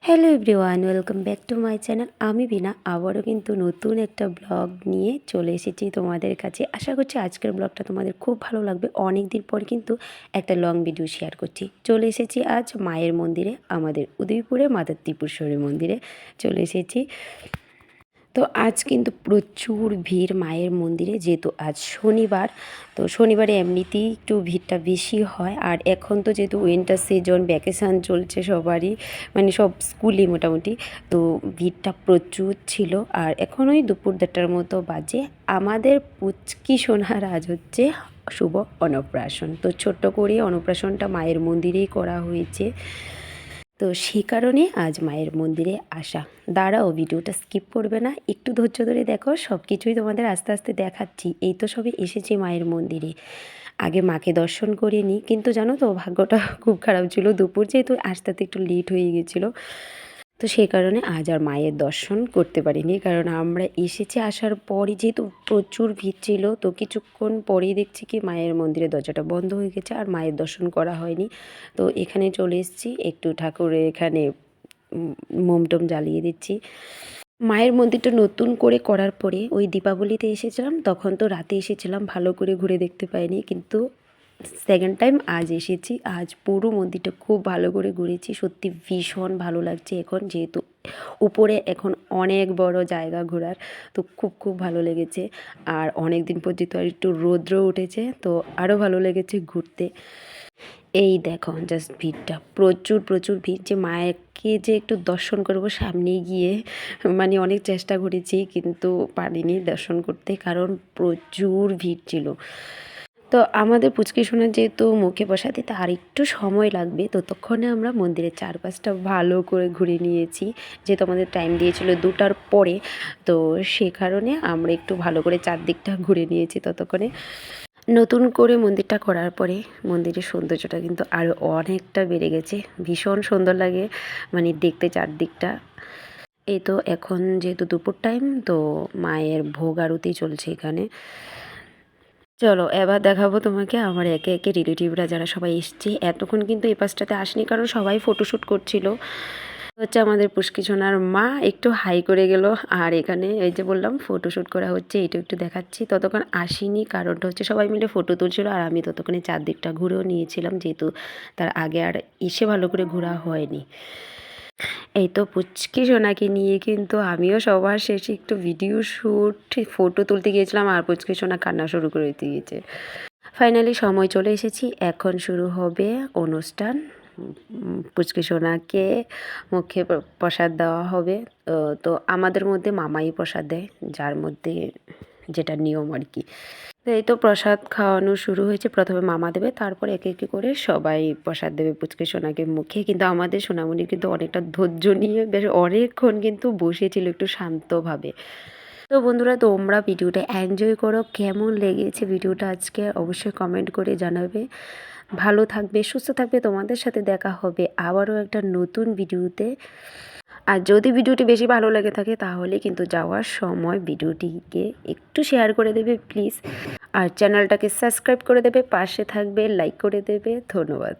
Hello everyone, welcome back to my channel. আমি বিনা আবারও কিন্তু নতুন একটা ব্লগ নিয়ে চলে এসেছি তোমাদের কাছে। আশা করছি আজকের ব্লগটা তোমাদের খুব ভালো লাগবে। অনেক দিন পর কিন্তু একটা লং ভিডিও শেয়ার করছি। চলে এসেছি আজ মায়ের মন্দিরে, আমাদের উদয়পুরে মাতা ত্রিপুরেশ্বরী মন্দিরে চলে এসেছি। তো আজ কিন্তু প্রচুর ভিড় মায়ের মন্দিরে, যেহেতু আজ শনিবার। তো শনিবারে এমনিতেই একটু ভিড়টা বেশি হয়। আর এখন তো যেহেতু উইন্টার সিজন, ভ্যাকেশান চলছে সবারই, মানে সব স্কুলই মোটামুটি। তো ভিড়টা প্রচুর ছিল। আর এখন ওই দুপুর 1টার মতো বাজে। আমাদের পুচকি সোনার আজ হচ্ছে শুভ অন্নপ্রাশন। তো ছোট্ট করে অন্নপ্রাশনটা মায়ের মন্দিরেই করা হয়েছে। তো সেই কারণে আজ মায়ের মন্দিরে আসা। দাঁড়াও, ভিডিওটা স্কিপ করবে না, একটু ধৈর্য ধরে দেখো, সব কিছুই তোমাদের আস্তে আস্তে দেখাচ্ছি। এই তো সবে এসেছি মায়ের মন্দিরে। আগে মাকে দর্শন করে নিই, কিন্তু জানো তো ভাগ্যটা খুব খারাপ ছিল, দুপুর যেহেতু আসতে একটু লেট হয়ে গেছিলো। তো সেই কারণে আজ আর মায়ের দর্শন করতে পারিনি, কারণ আমরা এসেছি আসার পরই যেহেতু প্রচুর ভিড় ছিল। তো কিছুক্ষণ পরেই দেখছি কি মায়ের মন্দিরের দরজাটা বন্ধ হয়ে গেছে, আর মায়ের দর্শন করা হয়নি। তো এখানে চলে এসেছি, একটু ঠাকুরের এখানে মোমটোম জ্বালিয়ে দিচ্ছি। মায়ের মন্দিরটা নতুন করে করার পরে ওই দীপাবলিতে এসেছিলাম, তখন তো রাতে এসেছিলাম, ভালো করে ঘুরে দেখতে পাইনি। কিন্তু সেকেন্ড টাইম আজ এসেছি। আজ পুরো মন্দিরটা খুব ভালো করে ঘুরেছি। সত্যি ভীষণ ভালো লাগছে এখন, যেহেতু উপরে এখন অনেক বড় জায়গা ঘোরার। তো খুব ভালো লেগেছে। আর অনেক দিন পর যেহেতু আর একটু রৌদ্র উঠেছে, তো আরও ভালো লেগেছে ঘুরতে। এই দেখো জাস্ট ভিড়টা, প্রচুর ভিড়। যে মায়েরকে যে একটু দর্শন করবো সামনে গিয়ে, মানে অনেক চেষ্টা করেছি কিন্তু পারিনি দর্শন করতে, কারণ প্রচুর ভিড় ছিল। তো আমাদের পুচকি সোনার যেহেতু মুখে বসা দিতে আর একটু সময় লাগবে, ততক্ষণে আমরা মন্দিরের চারপাশটা ভালো করে ঘুরে নিয়েছি। যেহেতু আমাদের টাইম দিয়েছিল 2টার পরে, তো সে কারণে আমরা একটু ভালো করে চারদিকটা ঘুরে নিয়েছি ততক্ষণে। নতুন করে মন্দিরটা করার পরে মন্দিরের সৌন্দর্যটা কিন্তু আরও অনেকটা বেড়ে গেছে। ভীষণ সুন্দর লাগে মানে দেখতে চারদিকটা। এই তো এখন যেহেতু দুপুর টাইম, তো মায়ের ভোগ আরতি চলছে এখানে। চলো এবার দেখাবো তোমাকে আমার একে একে রিলেটিভরা যারা সবাই এসছে। এতক্ষণ কিন্তু এই পাশটাতে আসেনি, কারণ সবাই ফটোশ্যুট করছিল। হচ্ছে আমাদের পুষ্কিসোনার মা একটু হাই করে গেল। আর এখানে এই যে বললাম ফটোশ্যুট করা হচ্ছে, এটা একটু দেখাচ্ছি। ততক্ষণ আসিনি, কারণটা হচ্ছে সবাই মিলে ফটো তুলছিল, আর আমি ততক্ষণে চারদিকটা ঘুরেও নিয়েছিলাম, যেহেতু তার আগে আর এসে ভালো করে ঘোরা হয়নি। এই তো পুচকি সোনাকে নিয়ে কিন্তু আমিও সবার শেষে একটু ভিডিও শ্যুট ফটো তুলতে গিয়েছিলাম, আর পুচকি সোনা কান্না শুরু করে দিয়েছে। ফাইনালি সময় চলে এসেছি, এখন শুরু হবে অনুষ্ঠান। পুচকি সোনাকে মুখে প্রসাদ দেওয়া হবে। তো আমাদের মধ্যে মামাই প্রসাদ দেয়, যার মধ্যে যেটা নিয়ম আর কি। তো এই তো প্রসাদ খাওয়ানো শুরু হয়েছে। প্রথমে মামা দেবে, তারপর একে একে করে সবাই প্রসাদ দেবে পুচকে সোনাকে মুখে। কিন্তু আমাদের সোনামণি কিন্তু অনেকটা ধৈর্য নিয়ে বেশ অনেকক্ষণ কিন্তু বসেছিল একটু শান্তভাবে। তো বন্ধুরা, তোমরা ভিডিওটা এনজয় করো। কেমন লেগেছে ভিডিওটা আজকে অবশ্যই কমেন্ট করে জানাবে। ভালো থাকবে, সুস্থ থাকবে। তোমাদের সাথে দেখা হবে আবারও একটা নতুন ভিডিওতে। আর যদি ভিডিওটি বেশি ভালো লেগে থাকে, তাহলে কিন্তু যাওয়ার সময় ভিডিওটিকে একটু শেয়ার করে দেবে প্লিজ। আর চ্যানেলটাকে সাবস্ক্রাইব করে দেবে, পাশে থাকবে, লাইক করে দেবে। ধন্যবাদ।